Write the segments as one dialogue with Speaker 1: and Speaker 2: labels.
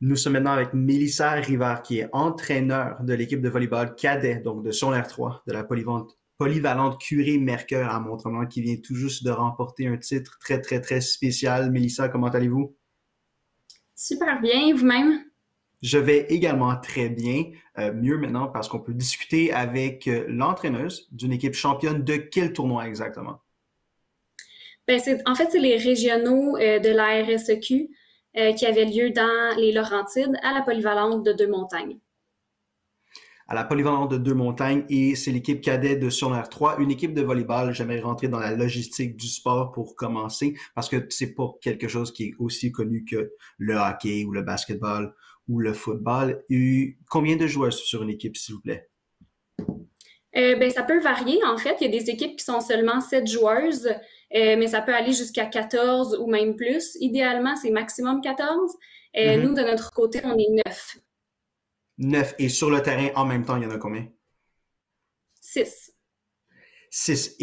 Speaker 1: Nous sommes maintenant avec Mélissa Rivard, qui est entraîneur de l'équipe de volleyball cadet, donc de Son R3, de la polyvalente Curie-Mercœur à Mont-Tremblant, qui vient tout juste de remporter un titre très, très, très spécial. Mélissa, comment allez-vous?
Speaker 2: Super bien, vous-même?
Speaker 1: Je vais également très bien, mieux maintenant parce qu'on peut discuter avec l'entraîneuse d'une équipe championne de quel tournoi exactement?
Speaker 2: En fait, c'est les régionaux de la RSEQ qui avaient lieu dans les Laurentides à la polyvalente de Deux-Montagnes.
Speaker 1: À la polyvalente de Deux-Montagnes et c'est l'équipe cadet de Sur R3, une équipe de volleyball. J'aimerais rentrer dans la logistique du sport pour commencer parce que c'est pas quelque chose qui est aussi connu que le hockey ou le basketball ou le football. Et combien de joueurs sur une équipe, s'il vous plaît?
Speaker 2: Ça peut varier, en fait. Il y a des équipes qui sont seulement 7 joueuses, mais ça peut aller jusqu'à 14 ou même plus. Idéalement, c'est maximum 14. Nous, de notre côté, on est 9.
Speaker 1: 9. Et sur le terrain, en même temps, il y en a combien?
Speaker 2: 6.
Speaker 1: 6.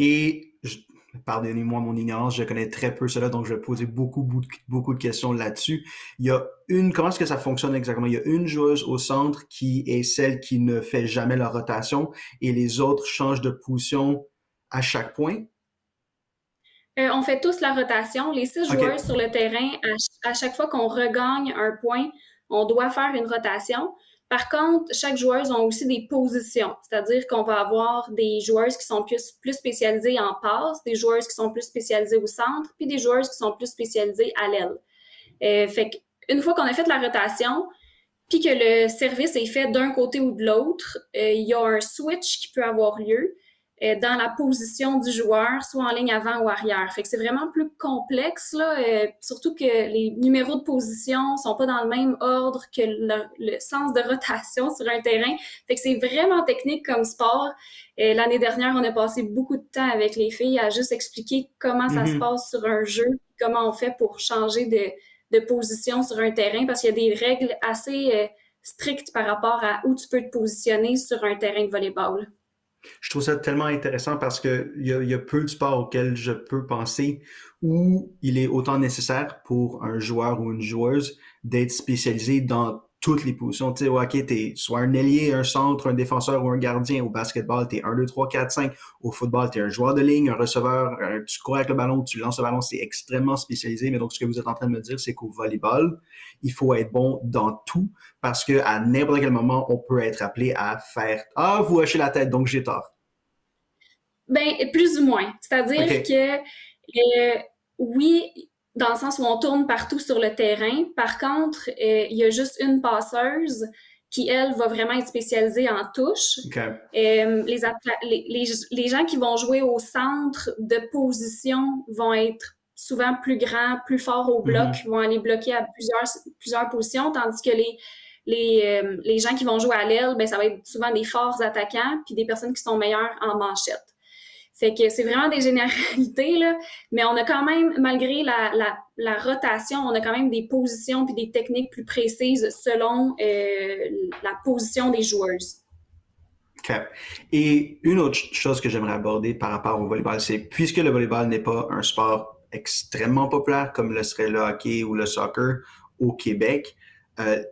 Speaker 1: Pardonnez-moi mon ignorance, je connais très peu cela, donc je vais poser beaucoup de questions là-dessus. Comment est-ce que ça fonctionne exactement? Il y a une joueuse au centre qui est celle qui ne fait jamais la rotation et les autres changent de position à chaque point?
Speaker 2: On fait tous la rotation. Les 6
Speaker 1: OK.
Speaker 2: joueurs sur le terrain, à chaque fois qu'on regagne un point, on doit faire une rotation. Par contre, chaque joueuse a aussi des positions, c'est-à-dire qu'on va avoir des joueuses qui sont plus spécialisées en passe, des joueuses qui sont plus spécialisées au centre, puis des joueuses qui sont plus spécialisées à l'aile. Fait qu'une fois qu'on a fait la rotation, puis que le service est fait d'un côté ou de l'autre, il y a un switch qui peut avoir lieu dans la position du joueur, soit en ligne avant ou arrière. Fait que c'est vraiment plus complexe, là, surtout que les numéros de position sont pas dans le même ordre que le sens de rotation sur un terrain. Fait que c'est vraiment technique comme sport. L'année dernière, on a passé beaucoup de temps avec les filles à juste expliquer comment ça se passe sur un jeu, comment on fait pour changer de position sur un terrain, parce qu'il y a des règles assez strictes par rapport à où tu peux te positionner sur un terrain de volleyball.
Speaker 1: Je trouve ça tellement intéressant parce que il y a peu de sports auxquels je peux penser où il est autant nécessaire pour un joueur ou une joueuse d'être spécialisé dans toutes les positions. Tu sais, au hockey, t'es soit un ailier, un centre, un défenseur ou un gardien. Au basketball, t'es 1, 2, 3, 4, 5. Au football, t'es un joueur de ligne, un receveur, tu cours avec le ballon, tu lances le ballon. C'est extrêmement spécialisé. Mais donc, ce que vous êtes en train de me dire, c'est qu'au volleyball, il faut être bon dans tout parce que à n'importe quel moment, on peut être appelé à faire « Ah, vous hochez la tête, donc j'ai tort ».
Speaker 2: Plus ou moins. C'est-à-dire
Speaker 1: OK.
Speaker 2: que oui, dans le sens où on tourne partout sur le terrain. Par contre, il y a juste une passeuse qui, elle, va vraiment être spécialisée en touche.
Speaker 1: Okay.
Speaker 2: Les gens qui vont jouer au centre de position vont être souvent plus grands, plus forts au bloc, vont aller bloquer à plusieurs positions, tandis que les gens qui vont jouer à l'aile, ça va être souvent des forts attaquants puis des personnes qui sont meilleures en manchette. Fait que c'est vraiment des généralités, là, mais on a quand même, malgré la rotation, on a quand même des positions puis des techniques plus précises selon la position des joueuses.
Speaker 1: OK. Et une autre chose que j'aimerais aborder par rapport au volleyball, c'est puisque le volleyball n'est pas un sport extrêmement populaire comme le serait le hockey ou le soccer au Québec,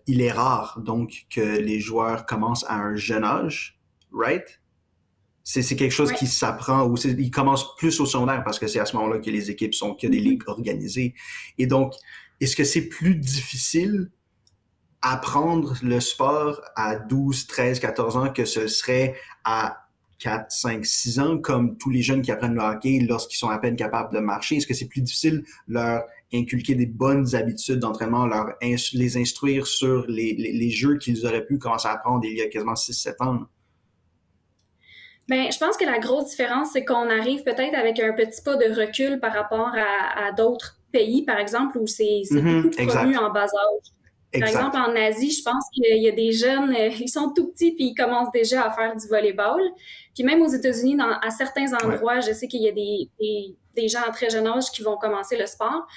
Speaker 1: il est rare donc que les joueurs commencent à un jeune âge, right? C'est quelque chose qui s'apprend ou ils commencent plus au secondaire parce que c'est à ce moment-là que les équipes sont, qu'il y a des ligues organisées. Et donc, est-ce que c'est plus difficile apprendre le sport à 12, 13, 14 ans que ce serait à 4, 5, 6 ans comme tous les jeunes qui apprennent le hockey lorsqu'ils sont à peine capables de marcher? Est-ce que c'est plus difficile leur inculquer des bonnes habitudes d'entraînement, les instruire sur les jeux qu'ils auraient pu commencer à apprendre il y a quasiment 6-7 ans?
Speaker 2: Je pense que la grosse différence, c'est qu'on arrive peut-être avec un petit pas de recul par rapport à d'autres pays, par exemple, où c'est beaucoup promu en bas âge. Par exemple, en Asie, je pense qu'il y a des jeunes, ils sont tout petits puis ils commencent déjà à faire du volleyball. Puis même aux États-Unis, à certains endroits, je sais qu'il y a des gens à très jeune âge qui vont commencer le sport.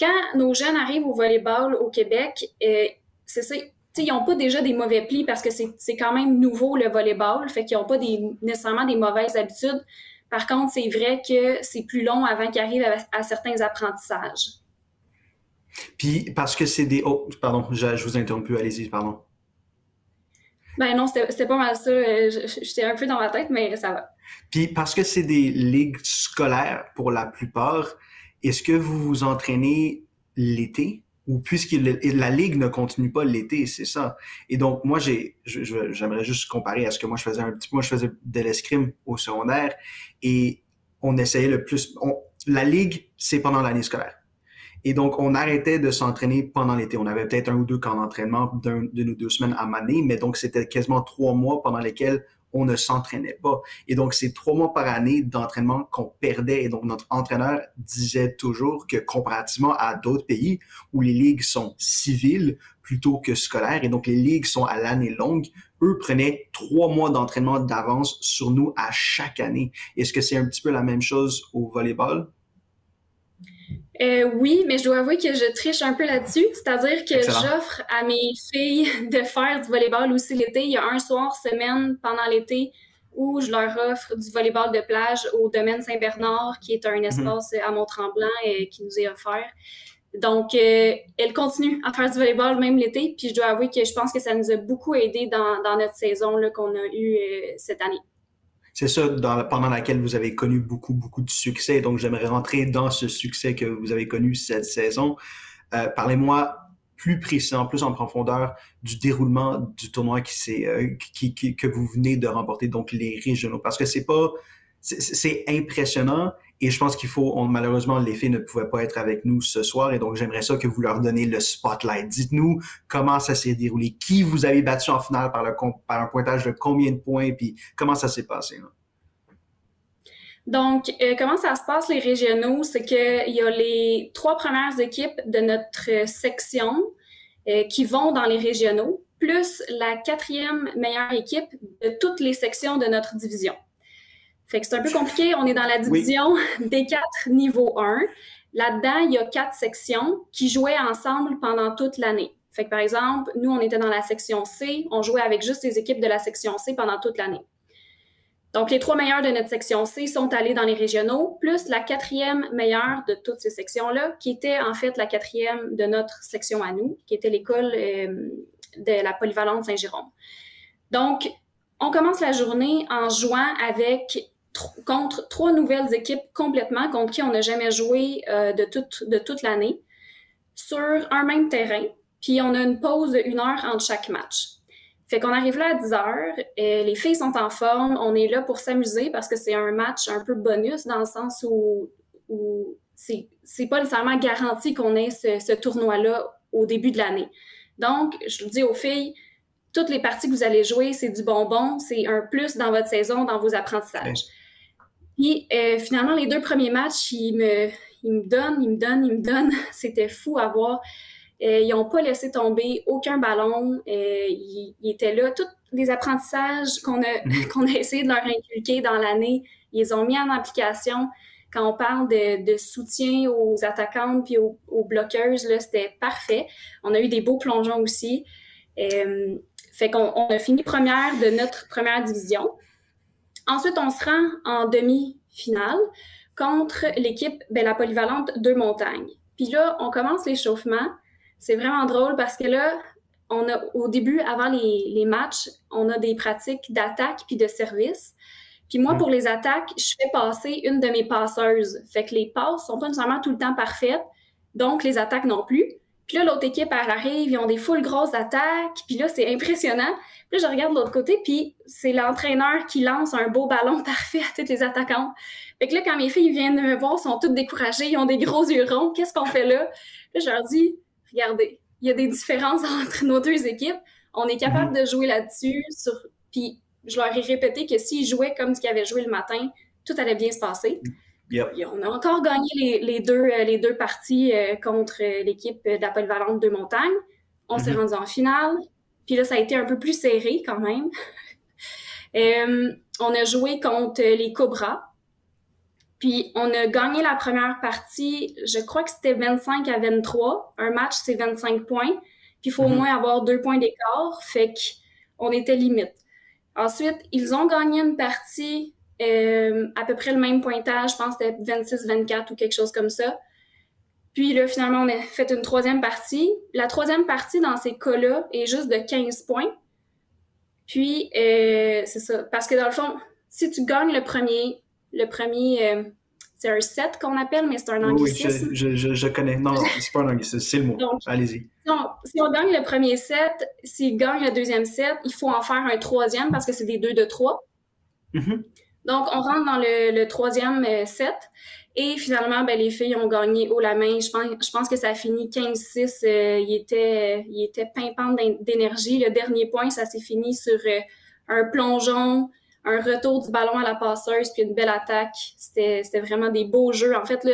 Speaker 2: Quand nos jeunes arrivent au volleyball au Québec, c'est ça. T'sais, ils n'ont pas déjà des mauvais plis parce que c'est quand même nouveau le volleyball, fait qu'ils n'ont pas nécessairement des mauvaises habitudes. Par contre, c'est vrai que c'est plus long avant qu'ils arrivent à certains apprentissages.
Speaker 1: Puis parce que c'est des... Oh, pardon, je vous ai interrompu, allez-y, pardon.
Speaker 2: Ben non, c'était pas mal ça. J'étais un peu dans ma tête, mais ça va.
Speaker 1: Puis parce que c'est des ligues scolaires pour la plupart, est-ce que vous vous entraînez l'été? Ou puisque la ligue ne continue pas l'été, c'est ça. Et donc, moi, j'aimerais juste comparer à ce que moi je faisais un petit peu. Moi, je faisais de l'escrime au secondaire et on essayait le plus. La ligue, c'est pendant l'année scolaire. Et donc, on arrêtait de s'entraîner pendant l'été. On avait peut-être un ou deux camps d'entraînement d'une ou deux semaines à m'année, mais donc c'était quasiment 3 mois pendant lesquels on ne s'entraînait pas. Et donc, c'est 3 mois par année d'entraînement qu'on perdait. Et donc, notre entraîneur disait toujours que comparativement à d'autres pays où les ligues sont civiles plutôt que scolaires, et donc les ligues sont à l'année longue, eux prenaient 3 mois d'entraînement d'avance sur nous à chaque année. Est-ce que c'est un petit peu la même chose au volleyball?
Speaker 2: Oui, mais je dois avouer que je triche un peu là-dessus. C'est-à-dire que
Speaker 1: Excellent.
Speaker 2: j'offre à mes filles de faire du volleyball aussi l'été. Il y a un soir semaine pendant l'été où je leur offre du volleyball de plage au domaine Saint-Bernard, qui est un
Speaker 1: Mhm.
Speaker 2: espace à Mont-Tremblant qui nous est offert. Donc, elle continue à faire du volleyball même l'été. Puis je dois avouer que je pense que ça nous a beaucoup aidé dans notre saison là, qu'on a eue cette année.
Speaker 1: C'est ça pendant laquelle vous avez connu beaucoup, beaucoup de succès. Donc, j'aimerais rentrer dans ce succès que vous avez connu cette saison. Parlez-moi plus précisément, plus en profondeur du déroulement du tournoi que vous venez de remporter, donc les régionaux. Parce que c'est impressionnant et je pense malheureusement, les filles ne pouvaient pas être avec nous ce soir et donc j'aimerais ça que vous leur donniez le spotlight. Dites-nous comment ça s'est déroulé, qui vous avez battu en finale par un pointage de combien de points, puis comment ça s'est passé, là?
Speaker 2: Donc, comment ça se passe les régionaux? C'est qu'il y a les 3 premières équipes de notre section qui vont dans les régionaux, plus la 4e meilleure équipe de toutes les sections de notre division. Fait que c'est un peu compliqué. On est dans la
Speaker 1: Oui.
Speaker 2: division des 4 niveau 1. Là-dedans, il y a 4 sections qui jouaient ensemble pendant toute l'année. Fait que par exemple, nous, on était dans la section C. On jouait avec juste les équipes de la section C pendant toute l'année. Donc, les 3 meilleurs de notre section C sont allés dans les régionaux, plus la 4e meilleure de toutes ces sections-là, qui était en fait la 4e de notre section à nous, qui était l'école de la Polyvalente Saint-Jérôme. Donc, on commence la journée en jouant contre 3 nouvelles équipes complètement, contre qui on n'a jamais joué de toute l'année, sur un même terrain, puis on a une pause de 1 heure entre chaque match. Fait qu'on arrive là à 10 heures, les filles sont en forme, on est là pour s'amuser parce que c'est un match un peu bonus dans le sens où c'est pas nécessairement garanti qu'on ait ce tournoi-là au début de l'année. Donc, je vous dis aux filles, toutes les parties que vous allez jouer, c'est du bonbon, c'est un plus dans votre saison, dans vos apprentissages. Puis finalement, les 2 premiers matchs, ils me donnent. C'était fou à voir. Ils n'ont pas laissé tomber aucun ballon. Ils étaient là. Tous les apprentissages qu'on a essayé de leur inculquer dans l'année, ils ont mis en application. Quand on parle de soutien aux attaquantes puis aux bloqueuses, là, c'était parfait. On a eu des beaux plongeons aussi. Fait qu'on a fini première de notre première division. Ensuite, on se rend en demi-finale contre l'équipe de la Polyvalente Deux Montagnes. Puis là, on commence l'échauffement. C'est vraiment drôle parce que là, au début, avant les matchs, on a des pratiques d'attaque puis de service. Puis moi, pour les attaques, je fais passer une de mes passeuses. Fait que les passes sont pas nécessairement tout le temps parfaites, donc les attaques non plus. Puis là, l'autre équipe, elle arrive, ils ont des full grosses attaques, puis là, c'est impressionnant. Puis là, je regarde de l'autre côté, puis c'est l'entraîneur qui lance un beau ballon parfait à toutes les attaquantes. Fait que là, quand mes filles viennent me voir, ils sont toutes découragées, ils ont des gros yeux ronds, qu'est-ce qu'on fait là? Là, je leur dis, regardez, il y a des différences entre nos 2 équipes. On est capable de jouer là-dessus. Puis je leur ai répété que s'ils jouaient comme ce qu'ils avaient joué le matin, tout allait bien se passer.
Speaker 1: Yep.
Speaker 2: Et on a encore gagné les deux parties contre l'équipe de la Polyvalente Deux Montagnes. On s'est rendu en finale. Puis là, ça a été un peu plus serré quand même. On a joué contre les Cobras. Puis on a gagné la première partie, je crois que c'était 25-23. Un match, c'est 25 points. Puis il faut au moins avoir 2 points d'écart. Fait qu'on était limite. Ensuite, ils ont gagné une partie à peu près le même pointage. Je pense que c'était 26-24 ou quelque chose comme ça. Puis là, finalement, on a fait une troisième partie. La troisième partie, dans ces cas-là, est juste de 15 points. Puis, c'est ça. Parce que dans le fond, si tu gagnes le premier c'est un set qu'on appelle, mais c'est un anglicisme.
Speaker 1: Oui, je connais. Non, c'est pas un anglicisme, c'est le mot.
Speaker 2: Donc,
Speaker 1: allez-y.
Speaker 2: Si on gagne le premier set, s'il gagne le deuxième set, il faut en faire un troisième parce que c'est des 2 de 3.
Speaker 1: Mm-hmm.
Speaker 2: Donc, on rentre dans le troisième set. Et finalement, ben, les filles ont gagné haut la main. Je pense que ça a fini 15-6. Il était pimpant d'énergie. Le dernier point, ça s'est fini sur un plongeon, un retour du ballon à la passeuse, puis une belle attaque. C'était vraiment des beaux jeux. En fait,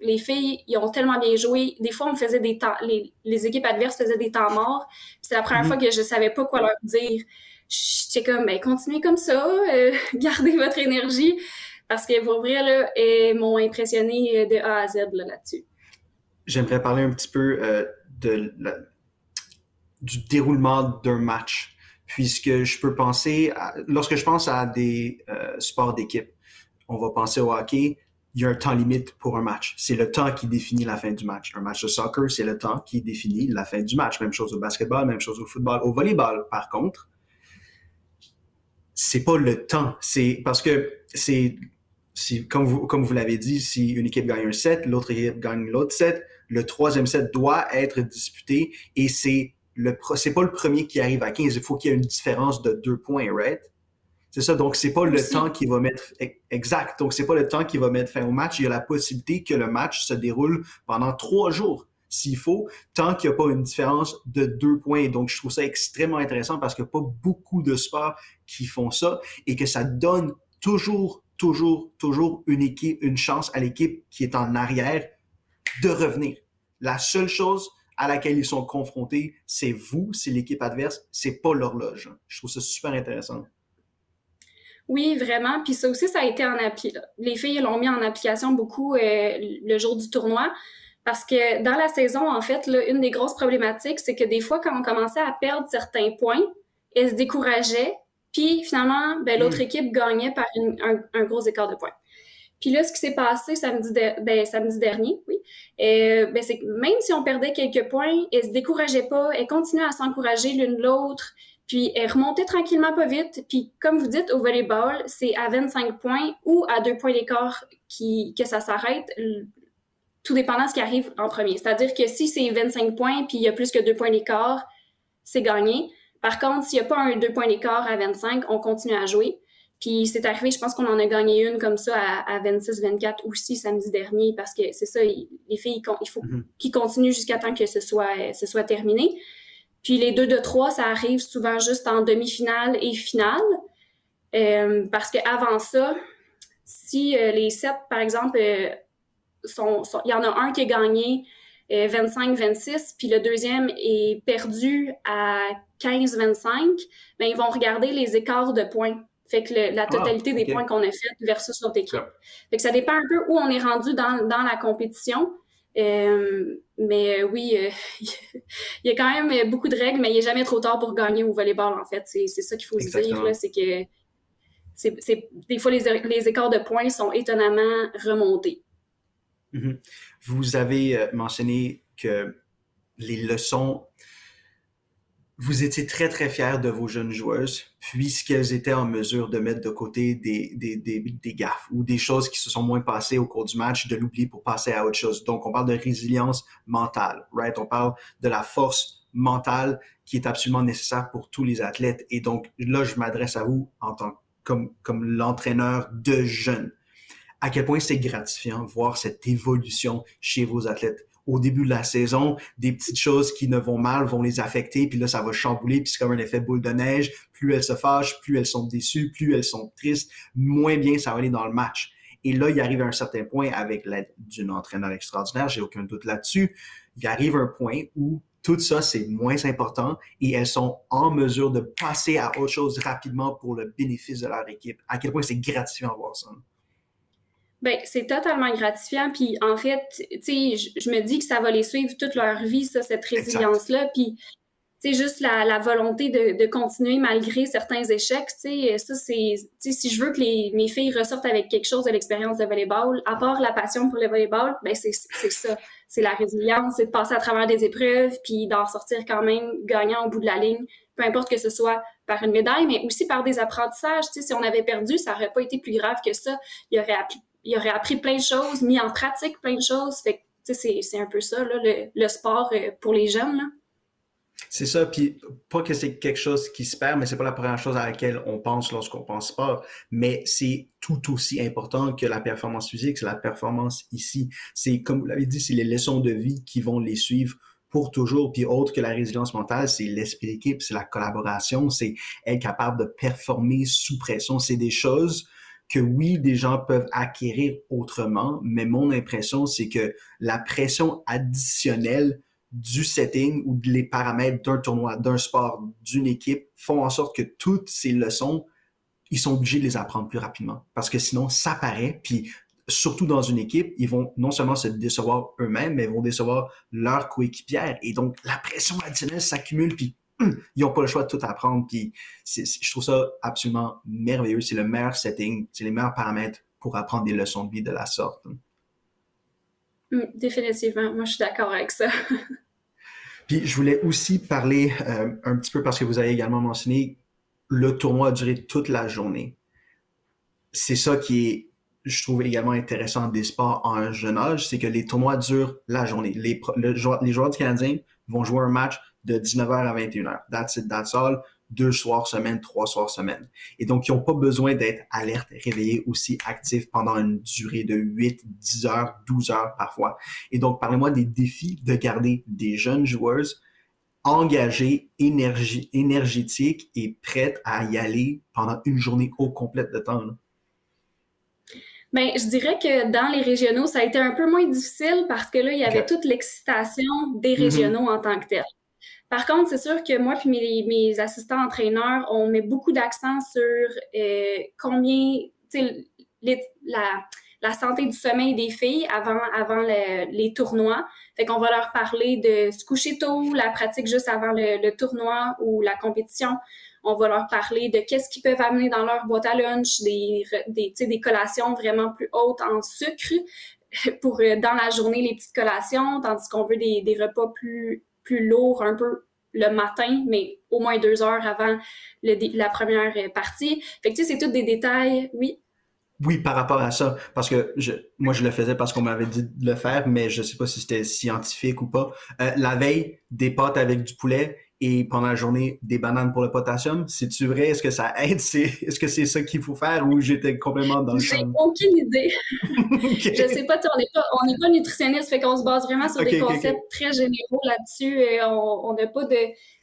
Speaker 2: les filles, ils ont tellement bien joué. Des fois, on faisait des temps, les équipes adverses faisaient des temps morts. C'est la première fois que je savais pas quoi leur dire. J'étais comme, ben, continuez comme ça, gardez votre énergie. Parce que pour vrai, là, ils m'ont impressionné de A à Z là-dessus.
Speaker 1: J'aimerais parler un petit peu du déroulement d'un match. Puisque je peux penser, lorsque je pense à des sports d'équipe, on va penser au hockey, il y a un temps limite pour un match. C'est le temps qui définit la fin du match. Un match de soccer, c'est le temps qui définit la fin du match. Même chose au basketball, même chose au football. Au volleyball, par contre, c'est pas le temps. C'est parce que comme vous l'avez dit, si une équipe gagne un set, l'autre équipe gagne l'autre set, le troisième set doit être disputé et c'est pas le premier qui arrive à 15. Il faut qu'il y ait une différence de 2 points, right? C'est ça. Donc, c'est pas le temps qui va mettre, exact. Donc, c'est pas le temps qui va mettre fin au match. Il y a la possibilité que le match se déroule pendant 3 jours, s'il faut, tant qu'il n'y a pas une différence de 2 points. Donc, je trouve ça extrêmement intéressant parce qu'il n'y a pas beaucoup de sports qui font ça et que ça donne toujours une chance à l'équipe qui est en arrière de revenir. La seule chose à laquelle ils sont confrontés, c'est l'équipe adverse, c'est pas l'horloge. Je trouve ça super intéressant.
Speaker 2: Oui, vraiment. Puis ça aussi, ça a été les filles l'ont mis en application beaucoup le jour du tournoi. Parce que dans la saison, en fait, là, une des grosses problématiques, c'est que des fois, quand on commençait à perdre certains points, elles se décourageaient. Puis finalement, ben, l'autre équipe gagnait par un gros écart de points. Puis là, ce qui s'est passé samedi dernier, oui, ben, c'est que même si on perdait quelques points, elles se décourageaient pas, elles continuaient à s'encourager l'une l'autre, puis elles remontaient tranquillement pas vite. Puis comme vous dites, au volleyball, c'est à 25 points ou à 2 points d'écart que ça s'arrête, tout dépendant de ce qui arrive en premier. C'est-à-dire que si c'est 25 points puis il y a plus que 2 points d'écart, c'est gagné. Par contre, s'il n'y a pas un 2 points d'écart à 25, on continue à jouer. Puis c'est arrivé, je pense qu'on en a gagné une comme ça à 26-24 aussi samedi dernier parce que c'est ça, les filles, il faut qu'ils continuent jusqu'à temps que ce soit terminé. Puis les 2 de 3, ça arrive souvent juste en demi-finale et finale. Parce qu'avant ça, si les 7, par exemple, il y en a un qui a gagné 25-26, puis le deuxième est perdu à 15-25, ben ils vont regarder les écarts de points. Fait que la totalité des points qu'on a fait versus notre équipe. Fait que ça dépend un peu où on est rendu dans la compétition. Mais oui, il y a quand même beaucoup de règles, mais il n'est jamais trop tard pour gagner au volleyball, en fait. C'est ça qu'il faut se dire, là, c'est que des fois, les écarts de points sont étonnamment remontés.
Speaker 1: Mm-hmm. Vous avez mentionné que les leçons, vous étiez très, très fiers de vos jeunes joueuses, puisqu'elles étaient en mesure de mettre de côté des gaffes ou des choses qui se sont moins passées au cours du match, de l'oublier pour passer à autre chose. Donc, on parle de résilience mentale, right? On parle de la force mentale qui est absolument nécessaire pour tous les athlètes. Et donc, là, je m'adresse à vous comme l'entraîneur de jeunes. À quel point c'est gratifiant voir cette évolution chez vos athlètes. Au début de la saison, des petites choses qui ne vont mal vont les affecter, puis là, ça va chambouler, puis c'est comme un effet boule de neige. Plus elles se fâchent, plus elles sont déçues, plus elles sont tristes, moins bien ça va aller dans le match. Et là, il arrive à un certain point, avec l'aide d'un entraîneur extraordinaire, j'ai aucun doute là-dessus, il arrive un point où tout ça, c'est moins important et elles sont en mesure de passer à autre chose rapidement pour le bénéfice de leur équipe. À quel point c'est gratifiant de voir ça.
Speaker 2: Ben, c'est totalement gratifiant. Puis, en fait, tu sais, je me dis que ça va les suivre toute leur vie, ça, cette résilience-là. Puis, tu juste la volonté de continuer malgré certains échecs, ça, si je veux que mes filles ressortent avec quelque chose de l'expérience de volleyball, à part la passion pour le volleyball, ben c'est ça. C'est la résilience, c'est de passer à travers des épreuves, puis d'en sortir quand même gagnant au bout de la ligne, peu importe que ce soit par une médaille, mais aussi par des apprentissages. Si on avait perdu, ça n'aurait pas été plus grave que ça. Il aurait appris plein de choses, mis en pratique plein de choses. Fait que, c'est un peu ça, là, le sport pour les jeunes, là.
Speaker 1: C'est ça, puis pas que c'est quelque chose qui se perd, mais c'est pas la première chose à laquelle on pense lorsqu'on pense sport, mais c'est tout aussi important que la performance physique, c'est la performance ici. C'est, comme vous l'avez dit, c'est les leçons de vie qui vont les suivre pour toujours, puis autre que la résilience mentale, c'est l'esprit d'équipe, c'est la collaboration, c'est être capable de performer sous pression, c'est des choses que oui, des gens peuvent acquérir autrement, mais mon impression, c'est que la pression additionnelle du setting ou les paramètres d'un tournoi, d'un sport, d'une équipe font en sorte que toutes ces leçons, ils sont obligés de les apprendre plus rapidement. Parce que sinon, ça paraît, puis surtout dans une équipe, ils vont non seulement se décevoir eux-mêmes, mais ils vont décevoir leurs coéquipières. Et donc, la pression additionnelle s'accumule, puis ils n'ont pas le choix de tout apprendre. Puis je trouve ça absolument merveilleux. C'est le meilleur setting, c'est les meilleurs paramètres pour apprendre des leçons de vie de la sorte.
Speaker 2: Définitivement. Moi, je suis d'accord avec ça.
Speaker 1: Puis je voulais aussi parler un petit peu, parce que vous avez également mentionné, le tournoi a duré toute la journée. C'est ça qui est, je trouve également intéressant des sports en un jeune âge, c'est que les tournois durent la journée. Les joueurs du Canadien vont jouer un match de 19h à 21h. That's it, that's all. 2 soirs semaine, 3 soirs semaine. Et donc, ils n'ont pas besoin d'être alertes, réveillés, aussi actifs pendant une durée de 8, 10 heures, 12 heures parfois. Et donc, parlez-moi des défis de garder des jeunes joueuses engagées, énergétiques et prêtes à y aller pendant une journée au complète de temps, là.
Speaker 2: Ben, je dirais que dans les régionaux, ça a été un peu moins difficile parce que là, il y avait toute l'excitation des régionaux en tant que tels. Par contre, c'est sûr que moi et mes assistants entraîneurs, on met beaucoup d'accent sur combien, la santé du sommeil des filles avant les tournois. Fait qu'on va leur parler de se coucher tôt, la pratique juste avant le tournoi ou la compétition. On va leur parler de qu'est-ce qu'ils peuvent amener dans leur boîte à lunch, des collations vraiment plus hautes en sucre pour dans la journée les petites collations, tandis qu'on veut des repas plus lourds un peu le matin, mais au moins 2 heures avant la première partie. Fait que c'est tous des détails, oui.
Speaker 1: Oui, par rapport à ça, parce que moi je le faisais parce qu'on m'avait dit de le faire, mais je sais pas si c'était scientifique ou pas. La veille, des pâtes avec du poulet et pendant la journée, des bananes pour le potassium. C'est-tu vrai? Est-ce que ça aide? Est-ce que c'est ça qu'il faut faire ou j'étais complètement dans le champ?
Speaker 2: J'ai aucune idée. Okay. Je sais pas, on n'est pas nutritionniste, fait qu'on se base vraiment sur des concepts très généraux là-dessus.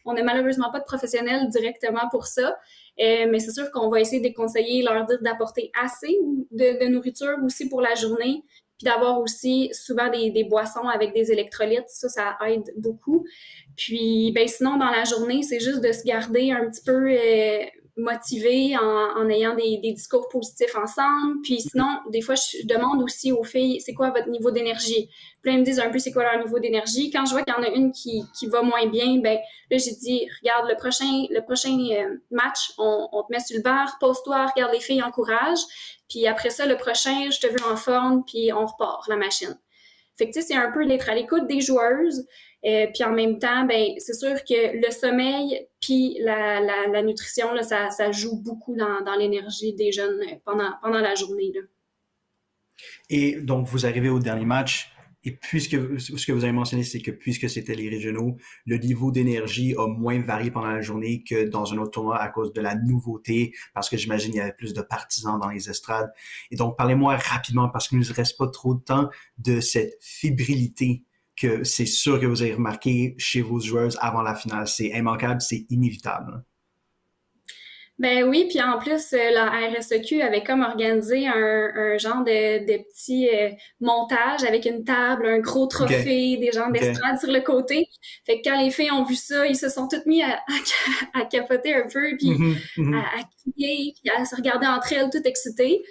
Speaker 2: On n'a malheureusement pas de professionnels directement pour ça. Mais c'est sûr qu'on va essayer de conseiller, leur dire d'apporter assez de nourriture aussi pour la journée, puis d'avoir aussi souvent des boissons avec des électrolytes. Ça aide beaucoup. Puis, ben sinon, dans la journée, c'est juste de se garder un petit peu motivé en ayant des discours positifs ensemble. Puis sinon, des fois, je demande aussi aux filles, c'est quoi votre niveau d'énergie? Puis là, ils me disent un peu c'est quoi leur niveau d'énergie. Quand je vois qu'il y en a une qui va moins bien, ben là, j'ai dit, regarde, le prochain match, on te met sur le bar, pose-toi, regarde les filles, encourage. Puis après ça, le prochain, je te veux en forme, puis on repart la machine. Fait que, tu sais, c'est un peu d'être à l'écoute des joueuses. Puis en même temps, ben c'est sûr que le sommeil puis la nutrition, là, ça joue beaucoup dans l'énergie des jeunes pendant la journée, là.
Speaker 1: Et donc, vous arrivez au dernier match. Et ce que vous avez mentionné, c'est que puisque c'était les régionaux, le niveau d'énergie a moins varié pendant la journée que dans un autre tournoi à cause de la nouveauté, parce que j'imagine qu'il y avait plus de partisans dans les estrades. Et donc, parlez-moi rapidement, parce qu'il ne nous reste pas trop de temps, de cette fébrilité que c'est sûr que vous avez remarqué chez vos joueuses avant la finale. C'est immanquable, c'est inévitable.
Speaker 2: Ben oui, puis en plus, la RSEQ avait comme organisé un genre de petit montage avec une table, un gros trophée, des gens d'estrade sur le côté. Fait que quand les filles ont vu ça, ils se sont toutes mis à capoter un peu, puis à crier, puis à se regarder entre elles, toutes excitées.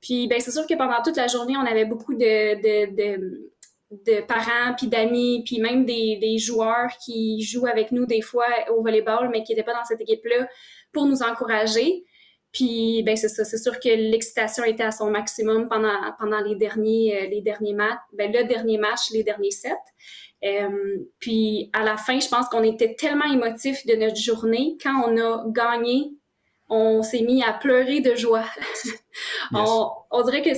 Speaker 2: Puis ben c'est sûr que pendant toute la journée, on avait beaucoup de de parents, puis d'amis, puis même des joueurs qui jouent avec nous des fois au volleyball, mais qui n'étaient pas dans cette équipe-là, pour nous encourager. Puis, ben c'est ça, c'est sûr que l'excitation était à son maximum pendant les derniers matchs, ben le dernier match, les derniers sets. Puis, à la fin, je pense qu'on était tellement émotifs de notre journée. Quand on a gagné, on s'est mis à pleurer de joie. Yes. On dirait que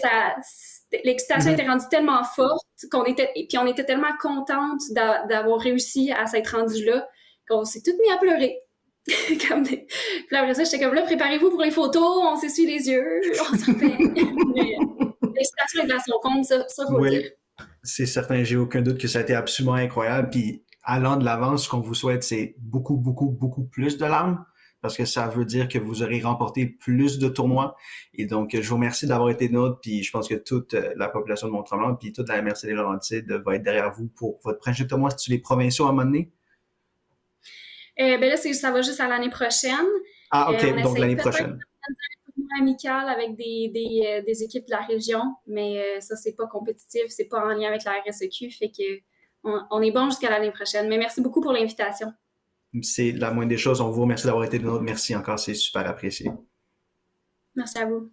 Speaker 2: l'excitation était rendue tellement forte on était tellement contente d'avoir réussi à s'être rendu là qu'on s'est toutes mis à pleurer. Puis après ça, j'étais comme là, préparez-vous pour les photos, on s'essuie les yeux, on se refait. L'excitation est à son compte, ça faut le dire.
Speaker 1: C'est certain, j'ai aucun doute que ça a été absolument incroyable. Puis allant de l'avant, ce qu'on vous souhaite, c'est beaucoup, beaucoup, beaucoup plus de larmes, parce que ça veut dire que vous aurez remporté plus de tournois. Et donc, je vous remercie d'avoir été nôtre, puis je pense que toute la population de Mont-Tremblant, puis toute la MRC des Laurentides va être derrière vous pour votre prochain tournoi. C'est-tu les provinciaux à un moment donné?
Speaker 2: Ben là, ça va juste à l'année prochaine.
Speaker 1: Ah, OK, donc l'année prochaine.
Speaker 2: Un tournoi amical avec des équipes de la région, mais ça, c'est pas compétitif, c'est pas en lien avec la RSEQ, fait que on est bon jusqu'à l'année prochaine. Mais merci beaucoup pour l'invitation.
Speaker 1: C'est la moindre des choses. On vous remercie d'avoir été de nôtre. Merci encore, c'est super apprécié.
Speaker 2: Merci à vous.